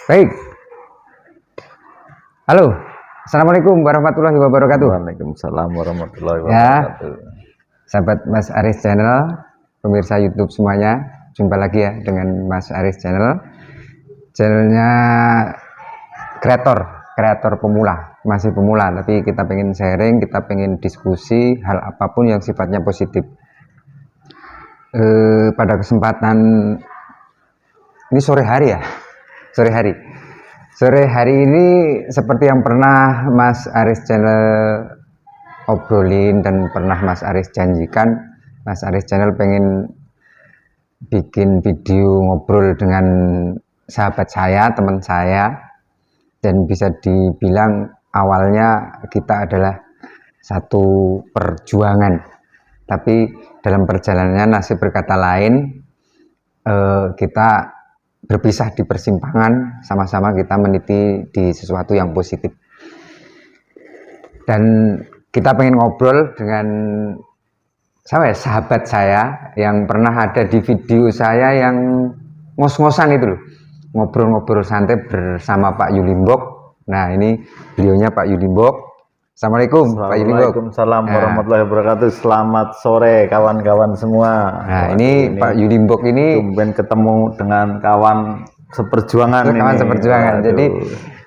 Baik, halo, assalamualaikum warahmatullahi wabarakatuh. Waalaikumsalam warahmatullahi Ya, wabarakatuh. sahabat Mas Aris Channel, pemirsa YouTube semuanya, jumpa lagi ya dengan Mas Aris Channel, channelnya kreator pemula, masih pemula, tapi kita pengen sharing, kita pengen diskusi hal apapun yang sifatnya positif. Pada kesempatan ini sore hari ya, sore hari ini seperti yang pernah Mas Aris Channel obrolin dan pernah Mas Aris janjikan, Mas Aris Channel pengen bikin video ngobrol dengan sahabat saya, teman saya, dan bisa dibilang awalnya kita adalah satu perjuangan, tapi dalam perjalanannya nasib berkata lain, kita berpisah di persimpangan, sama-sama kita meniti di sesuatu yang positif. Dan kita pengen ngobrol dengan sahabat saya yang pernah ada di video saya yang ngos-ngosan itu loh, ngobrol-ngobrol santai bersama Pak Yulimbok. Nah, ini beliaunya Pak Yulimbok. Assalamualaikum Pak Yulimbok. Waalaikumsalam warahmatullahi wabarakatuh. Selamat sore kawan-kawan semua. Nah, ini Pak Yulimbok ini tumben ketemu dengan kawan seperjuangan seperjuangan. Jadi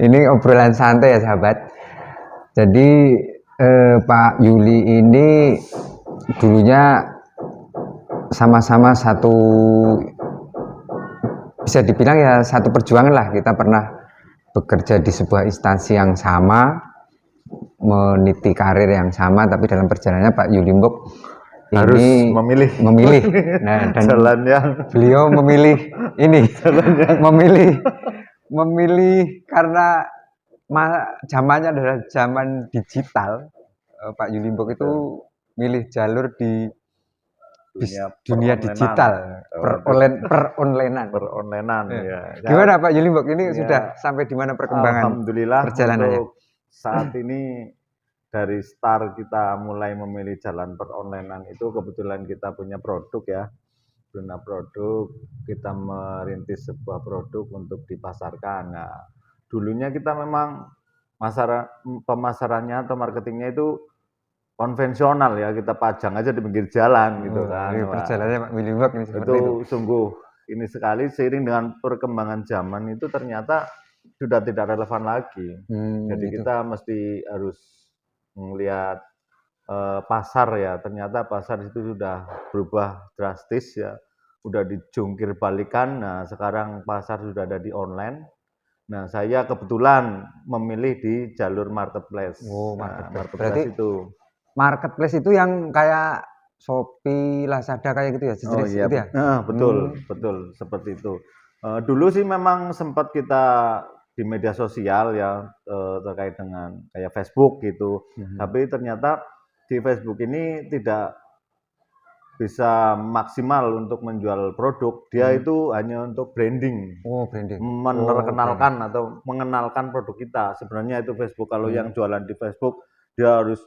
ini obrolan santai ya sahabat. Jadi Pak Yuli ini dulunya sama-sama satu, bisa dibilang ya satu perjuangan lah. Kita pernah bekerja di sebuah instansi yang sama, meniti karir yang sama, tapi dalam perjalanannya Pak Yulimbok harus ini memilih. Nah, dan jalan yang beliau memilih ini memilih karena zamannya adalah zaman digital. Pak Yulimbok itu milih jalur di dunia digital, peronlinean. Ya. Gimana Pak Yulimbok ini sudah sampai di mana perkembangan Alhamdulillah perjalanannya? untuk saat ini dari start kita mulai memilih jalan peronlinean itu kebetulan kita punya produk ya. Punya produk, kita merintis sebuah produk untuk dipasarkan. Nah, dulunya kita memang pemasarannya atau marketingnya itu konvensional ya, kita pajang aja di pinggir jalan gitu kan. Ini perjalanannya Pak Yulimbok ini seperti itu. Sungguh ini sekali, seiring dengan perkembangan zaman itu ternyata sudah tidak relevan lagi. Jadi gitu. Kita mesti harus melihat pasar ya, ternyata pasar itu sudah berubah drastis ya, udah dijungkir balikan. Nah, sekarang pasar sudah ada di online. Nah, saya kebetulan memilih di jalur marketplace. Marketplace itu. Marketplace itu yang kayak Shopee, Lazada kayak gitu ya? Iya, gitu ya? Betul, seperti itu. Dulu sih memang sempat kita di media sosial ya, terkait dengan kayak Facebook gitu. Tapi ternyata di Facebook ini tidak bisa maksimal untuk menjual produk. Dia itu hanya untuk branding. Memperkenalkan atau mengenalkan produk kita. Sebenarnya itu Facebook. Kalau yang jualan di Facebook dia harus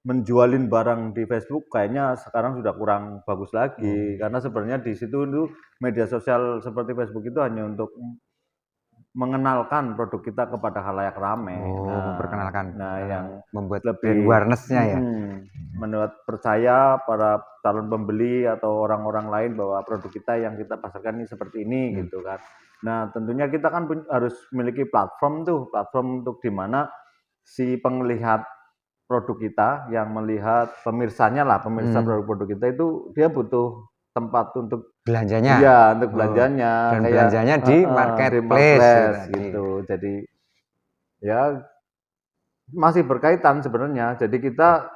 menjualin barang di Facebook, kayaknya sekarang sudah kurang bagus lagi. Karena sebenarnya di situ itu media sosial seperti Facebook itu hanya untuk mengenalkan produk kita kepada khalayak ramai. Memperkenalkan. Yang membuat lebih awareness-nya ya. Menurut percaya para calon pembeli atau orang-orang lain bahwa produk kita yang kita pasarkan ini seperti ini gitu kan. Nah, tentunya kita kan harus memiliki platform untuk di mana si penglihat produk kita yang melihat pemirsanya lah, pemirsa produk-produk kita itu dia butuh tempat untuk belanjanya. Iya, untuk belanjanya. Dan kayak belanjanya di marketplace gitu. Jadi ya masih berkaitan sebenarnya. Jadi kita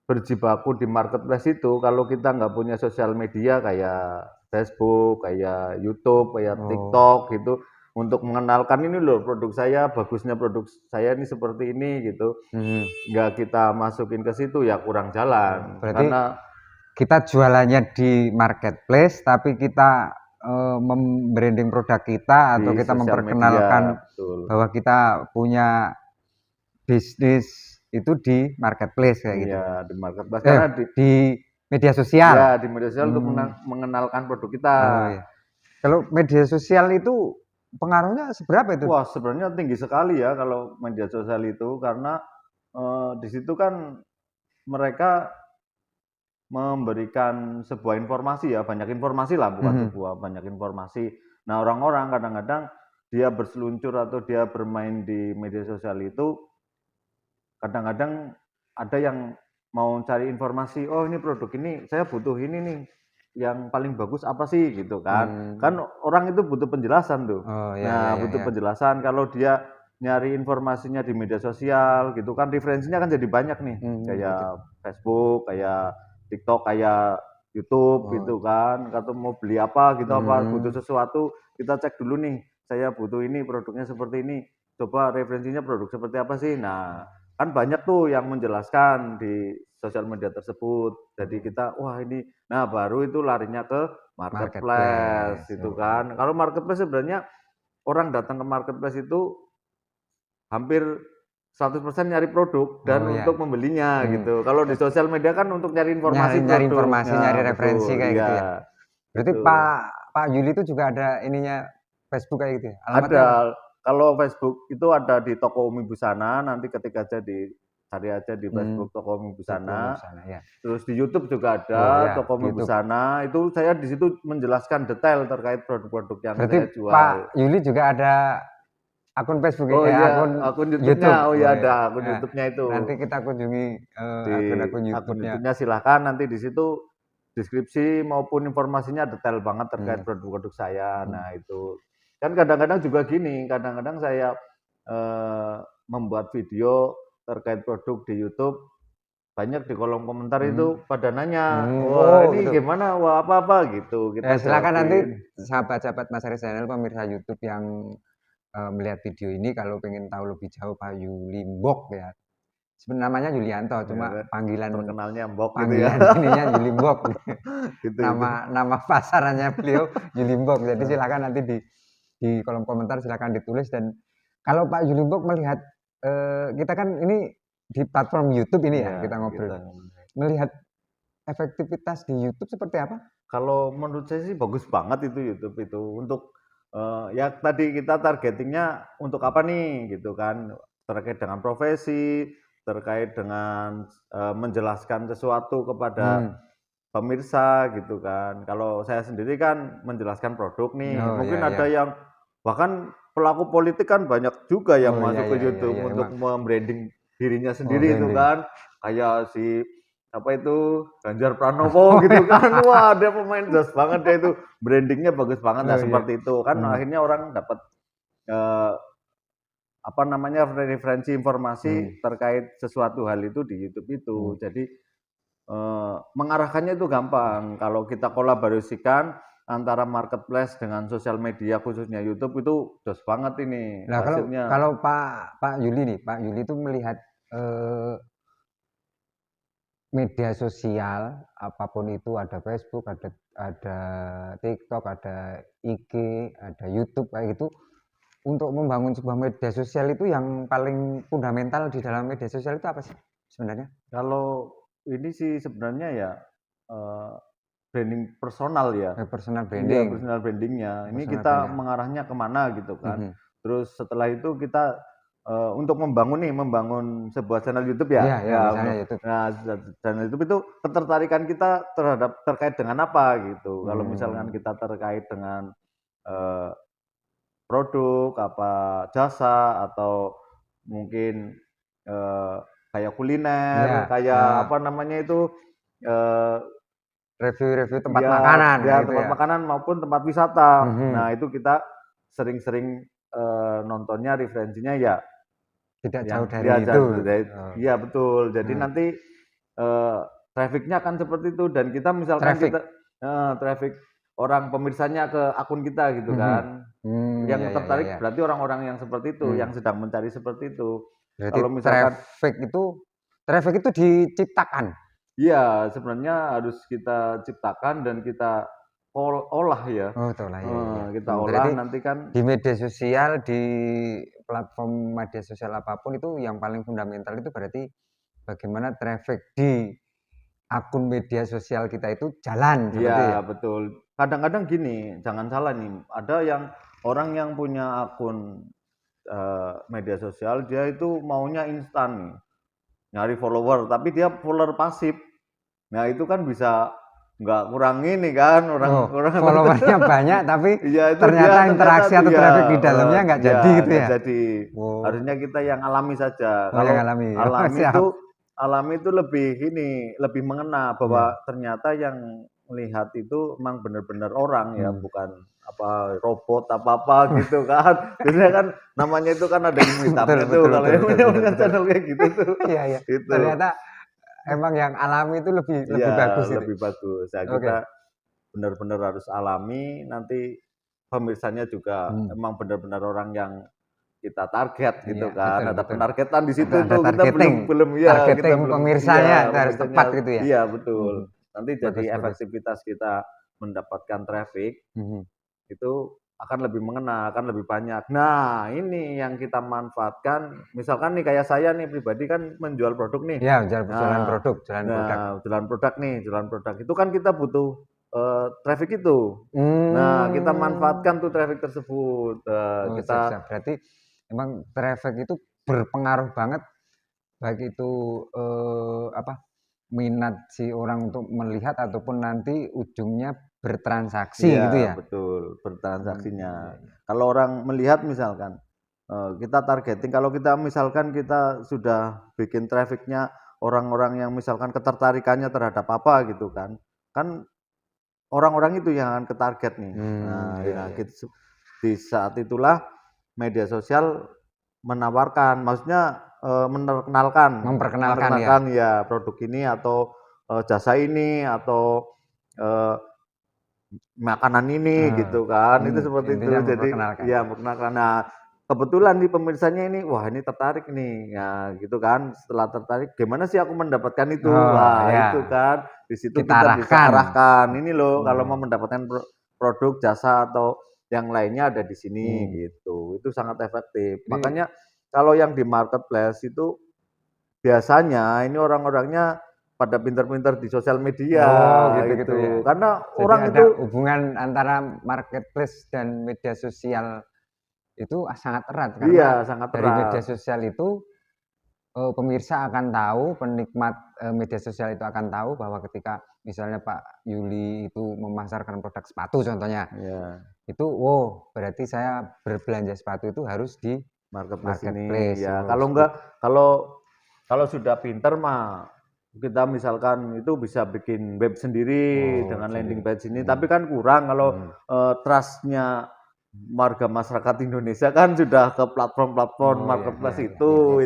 berjibaku di marketplace itu kalau kita nggak punya sosial media kayak Facebook, kayak YouTube, kayak TikTok gitu, untuk mengenalkan ini loh produk saya, bagusnya produk saya ini seperti ini gitu. Nggak kita masukin ke situ ya kurang jalan. Berarti karena kita jualannya di marketplace, tapi kita membranding produk kita atau kita memperkenalkan media, bahwa kita punya bisnis itu di marketplace kayak gitu. Iya, di marketplace karena di media sosial. Ya, di media sosial untuk mengenalkan produk kita. Kalau media sosial itu pengaruhnya seberapa itu? Wah, sebenarnya tinggi sekali ya kalau media sosial itu karena di situ kan mereka memberikan sebuah informasi ya, banyak informasi lah, bukan sebuah, banyak informasi. Nah, orang-orang kadang-kadang dia berseluncur atau dia bermain di media sosial itu, kadang-kadang ada yang mau cari informasi, oh ini produk ini, saya butuh ini nih, yang paling bagus apa sih gitu kan. Kan orang itu butuh penjelasan tuh. Oh ya ya Nah, ya butuh ya. penjelasan kalau dia nyari informasinya di media sosial gitu kan referensinya kan jadi banyak nih. Kayak Gitu. Facebook, kayak TikTok, kayak YouTube Oh. gitu kan. Atau mau beli apa gitu apa butuh Hmm. sesuatu, kita cek dulu nih. Saya butuh ini, produknya seperti ini. Coba referensinya produk seperti apa sih? Nah, kan banyak tuh yang menjelaskan di sosial media tersebut. Jadi kita, wah ini, nah baru itu larinya ke marketplace Marketplace. itu Oh. kan. Kalau marketplace sebenarnya orang datang ke marketplace itu hampir 100% nyari produk dan Oh ya. untuk membelinya Hmm. gitu. Kalau di sosial media kan untuk nyari Nyari informasi nyari informasi, nyari produknya, referensi betul, kayak gitu ya. iya. Berarti Itu. Pak Yuli itu juga ada ininya Facebook kayak gitu ya? Alamatnya apa? Ada, kalau Facebook itu ada di toko Umi Busana, nanti ketik aja cari aja di Facebook toko Umi Toko Busana. sana ya. Terus di YouTube juga Oh ada ya, toko di Umi YouTube. Busana. Itu saya di situ menjelaskan detail terkait produk-produk yang Berarti saya Pak jual. Yuli juga ada akun Facebook Oh ya, iya, akun akun YouTube-nya. YouTube. Oh Oh iya ya. ada akun Nah, YouTube-nya itu. nanti kita kunjungi Di akun-akun akun YouTube-nya. YouTube-nya silahkan nanti di situ deskripsi maupun informasinya detail banget terkait Hmm. produk-produk saya. Nah itu kan kadang-kadang juga gini, kadang-kadang saya membuat video terkait produk di YouTube, banyak di kolom komentar itu pada nanya, wah Oh ini gitu. gimana, wah apa-apa gitu, Ya kita silakan nanti jawabin. sahabat-sahabat Mas Aris Channel, pemirsa YouTube yang melihat video ini kalau pengen tahu lebih jauh Pak Yuli Mbok ya. Sebenarnya namanya Yulianto, Ya cuma kan, panggilan terkenalnya Mbok gitu ya. panggilan ininya Yuli Mbok. Gitu. Nama nama pasarannya beliau Yuli Mbok. Jadi silakan nanti di kolom komentar silakan ditulis. Dan kalau Pak Yuli Mbok melihat kita kan ini di platform YouTube ini ya Iya, kita ngobrol. kita Melihat efektivitas di YouTube seperti apa? kalau menurut saya sih bagus banget itu YouTube itu untuk ya tadi kita targetingnya untuk apa nih gitu kan terkait dengan profesi, terkait dengan menjelaskan sesuatu kepada pemirsa gitu kan. Kalau saya sendiri kan menjelaskan produk nih, Oh mungkin ya ya. ada yang bahkan pelaku politik kan banyak juga yang Oh iya masuk ke iya iya YouTube iya untuk emang. membranding dirinya Oh sendiri itu branding. kan. Kayak si apa itu Ganjar Pranowo Oh gitu ya. kan. Wah, dia pemain jelas banget dia itu. Brandingnya bagus banget nah Oh iya. seperti itu. Kan akhirnya orang dapat eh, apa namanya referensi informasi terkait sesuatu hal itu di YouTube itu. Jadi mengarahkannya itu gampang. Kalau kita kolaborasikan antara marketplace dengan sosial media khususnya YouTube itu jos banget ini Nah kalau hasilnya. kalau Pak Yuli nih, Pak Yuli itu melihat media sosial apapun itu ada Facebook, ada TikTok, ada IG, ada YouTube kayak gitu. Untuk membangun sebuah media sosial itu yang paling fundamental di dalam media sosial itu apa sih sebenarnya? Kalau ini sih sebenarnya ya eh, branding personal ya. Personal Iya, branding, personal brandingnya. Ini personal kita branding. mengarahnya kemana gitu kan. Mhm. Terus setelah itu kita untuk membangun sebuah channel YouTube ya. Iya ya Ya, misalnya YouTube. nah, channel YouTube itu ketertarikan kita terkait dengan apa gitu. Kalau misalkan Hmm. kita terkait dengan eh, produk, apa jasa atau mungkin kayak kuliner, Ya, kayak apa namanya itu eh, review-review tempat ya, makanan ya kayak gitu tempat ya. makanan maupun tempat wisata. Mhm. Nah, itu kita sering-sering nontonnya referensinya ya Tidak jauh yang dari ya itu. Oh. iya betul. Jadi Hmm. nanti trafficnya akan seperti itu dan kita misalkan Traffic. kita traffic orang pemirsanya ke akun kita gitu Mhm. kan. Yang Ya ya ya tertarik ya. berarti orang-orang yang seperti itu, yang sedang mencari seperti itu. Berarti Kalau misalkan traffic itu diciptakan. iya, sebenarnya harus kita ciptakan dan kita olah ya. Oh, betul lah ya ya ya. Kita olah Berarti nanti kan di media sosial, di platform media sosial apapun itu yang paling fundamental itu berarti bagaimana traffic di akun media sosial kita itu jalan seperti iya ya. betul. kadang-kadang gini, jangan salah nih, ada yang orang yang punya akun media sosial, dia itu maunya instan nih, nyari follower, tapi dia follower pasif. Nah itu kan bisa nggak kurang ini kan, Oh, orang followernya banyak tapi iya itu dia ternyata ternyata interaksi tuh atau ya, traffic di dalamnya nggak ya jadi gitu nggak ya? jadi. Oh, Harusnya kita yang alami saja. oh yang Kalau alami. Oh, alami siap. itu lebih ini, lebih mengena bahwa Iya. ternyata yang melihat itu memang benar-benar orang ya, Hmm. bukan apa robot apa-apa gitu kan. Biasanya kan namanya itu kan ada ilmu Betul, hitamnya tuh betul, kalau betul, yang betul, punya betul, punya betul. channel kayak gitu tuh. Iya, iya. Itu. Ternyata emang yang alami itu lebih Iya, lebih bagus itu. lebih bagus. Ya Oke. kita benar-benar harus alami, nanti pemirsanya juga Hmm. emang benar-benar orang yang kita target Iya, gitu kan. betul, Ada betul. penargetan di Itu situ ada tuh. Kita targeting. belum belum ya, kita Targeting belum pemirsanya iya itu harus tepat pemirsanya gitu ya. iya Mhm. betul. Nanti Bagus, jadi bagus. efektivitas kita mendapatkan traffic Mhm. itu akan lebih mengena, akan lebih banyak. Nah, ini yang kita manfaatkan. Misalkan nih kayak saya nih pribadi kan menjual produk nih. Iya, jualan Nah, produk, jualan produk. jualan produk nih, jualan produk itu kan kita butuh traffic itu. Nah, kita Hmm. manfaatkan tuh traffic tersebut. Oh, siap, Kita siap. Berarti emang traffic itu berpengaruh banget baik itu apa minat si orang untuk melihat ataupun nanti ujungnya bertransaksi iya gitu ya. betul, Hmm, bertransaksinya. iya, iya. Kalau orang melihat misalkan, kita targeting kalau kita misalkan kita sudah bikin traffic-nya orang-orang yang misalkan ketertarikannya terhadap apa gitu kan, kan orang-orang itu yang akan ke-target nih. Hmm, Nah iya, ya iya. di saat itulah media sosial menawarkan, maksudnya, Memperkenalkan ya. memperkenalkan ya produk ini atau, jasa ini atau, eee makanan ini gitu kan, itu seperti itu. Intinya Jadi memperkenalkan. ya makanan. Nah, kebetulan nih pemirsanya ini, wah ini tertarik nih, ya gitu kan. Setelah tertarik, gimana sih aku mendapatkan itu? Oh Wah ya, itu kan, di situ kita kita bisa arahkan. arahkan, ini loh kalau mau Hmm, mendapatkan produk, jasa atau yang lainnya ada di sini hmm. gitu. Itu sangat efektif. Jadi, Makanya kalau yang di marketplace itu biasanya ini orang-orangnya pada pintar-pintar di sosial media oh gitu-gitu ya. itu. Karena Jadi orang ada itu hubungan antara marketplace dan media sosial itu sangat erat iya karena sangat dari erat. media sosial itu pemirsa akan tahu, penikmat media sosial itu akan tahu bahwa ketika misalnya Pak Yuli itu memasarkan produk sepatu contohnya, Iya, itu wow berarti saya berbelanja sepatu itu harus di marketplace ini marketplace. ya. Oh, Kalau enggak, kalau kalau sudah pinter mah kita misalkan itu bisa bikin web sendiri oh dengan landing sendiri. page ini, Hmm, tapi kan kurang kalau hmm. trust-nya warga masyarakat Indonesia kan sudah ke platform-platform Oh ya, ya, marketplace ya, ya, ya.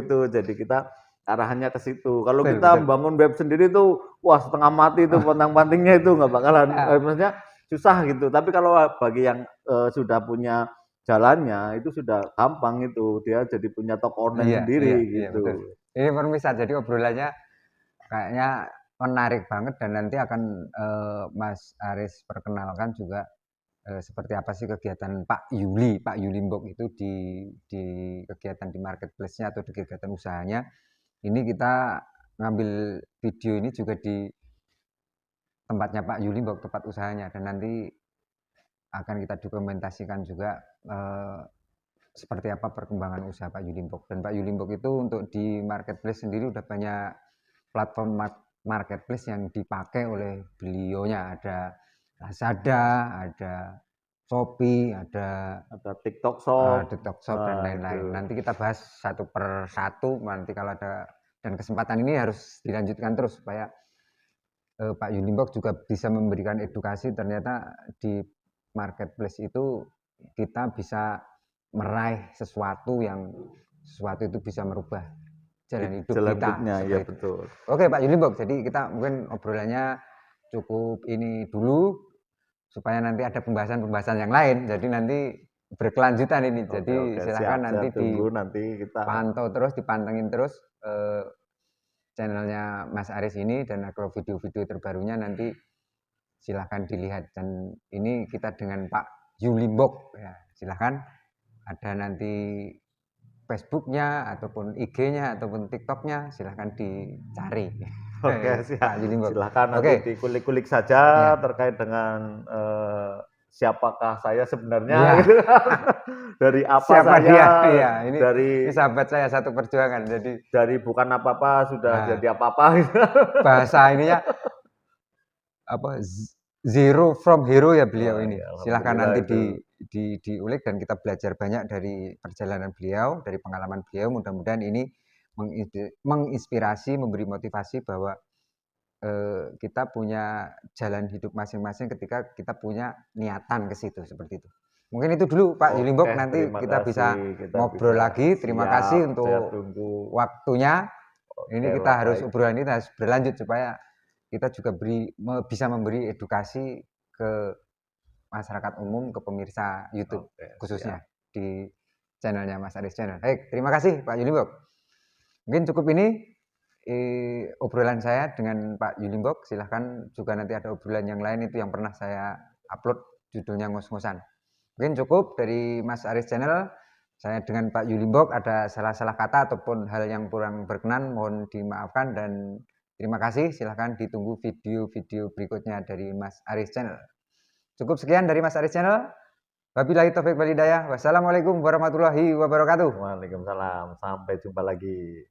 itu. Jadi kita arahannya ke situ. Kalau Betul, kita betul. bangun web sendiri tuh, wah setengah mati tuh pontang-pantingnya itu nggak bakalan, Ah, maksudnya susah gitu. Tapi kalau bagi yang sudah punya jalannya itu sudah gampang itu, dia jadi punya toko online iya, sendiri iya, iya betul. gitu. Ini permisah, jadi obrolannya kayaknya menarik banget dan nanti akan Mas Aris perkenalkan juga seperti apa sih kegiatan Pak Yuli, Pak Yuli Mbok itu di kegiatan di marketplace-nya atau di kegiatan usahanya. Ini kita ngambil video ini juga di tempatnya Pak Yuli Mbok, tempat usahanya dan nanti akan kita dokumentasikan juga seperti apa perkembangan usaha Pak Yulimbok. Dan Pak Yulimbok itu untuk di marketplace sendiri udah banyak platform marketplace yang dipakai oleh beliaunya. Ada Lazada, ada Shopee, ada Ada TikTok Shop, TikTok Shop dan itu. lain-lain. Nanti kita bahas satu per satu. Nanti kalau ada dan kesempatan ini harus dilanjutkan terus supaya Pak Yulimbok juga bisa memberikan edukasi ternyata di marketplace itu kita bisa meraih sesuatu itu bisa merubah jalan hidup Jalan kita hidupnya, iya seperti itu. betul. Oke Pak Yulimbok, jadi kita mungkin obrolannya cukup ini dulu supaya nanti ada pembahasan-pembahasan yang lain. Jadi nanti berkelanjutan ini. Oke, Jadi oke, siap. silahkan Saya nanti tunggu nanti kita dipantau terus, dipantengin terus channelnya Mas Aris ini dan kalau video-video terbarunya nanti silahkan dilihat dan ini kita dengan Pak Yulimbok ya silahkan ada nanti Facebooknya ataupun IG-nya ataupun TikToknya silahkan dicari. Oke, Pak siap. Yulimbok. Silahkan Oke, nanti dikulik-kulik saja ya, terkait dengan siapakah saya sebenarnya iya. gitu kan. Dari apa Siapa saya, dia? Iya, ini dari sahabat saya satu perjuangan. Jadi bukan apa-apa sudah nah, jadi apa-apa gitu. bahasa ininya apa zero from hero ya beliau Oh ini. ya, Silahkan alhamdulillah nanti itu. diulik dan kita belajar banyak dari perjalanan beliau, dari pengalaman beliau. Mudah-mudahan ini menginspirasi, memberi motivasi bahwa kita punya jalan hidup masing-masing ketika kita punya niatan ke situ seperti itu. Mungkin itu dulu Pak Oke, Yulimbok, nanti terima kita kasih. bisa Kita ngobrol bisa lagi. Terima siap, kasih saya untuk tunggu. waktunya. Ini Oke kita lah, harus baik. obrolan ini harus berlanjut supaya kita juga bisa memberi edukasi ke masyarakat umum, ke pemirsa YouTube Oke, siap. khususnya di channelnya Mas Aris Channel. Baik, terima kasih Pak Yulimbok. Mungkin cukup ini obrolan saya dengan Pak Yulimbok. Silahkan juga nanti ada obrolan yang lain itu yang pernah saya upload judulnya ngos-ngosan. Mungkin cukup dari Mas Aris Channel. Saya dengan Pak Yulimbok ada salah-salah kata ataupun hal yang kurang berkenan mohon dimaafkan dan terima kasih. Silahkan ditunggu video-video berikutnya dari Mas Aris Channel. Cukup sekian dari Mas Aris Channel. Wabillahi taufik walhidayah. Wassalamualaikum warahmatullahi wabarakatuh. Waalaikumsalam. Sampai jumpa lagi.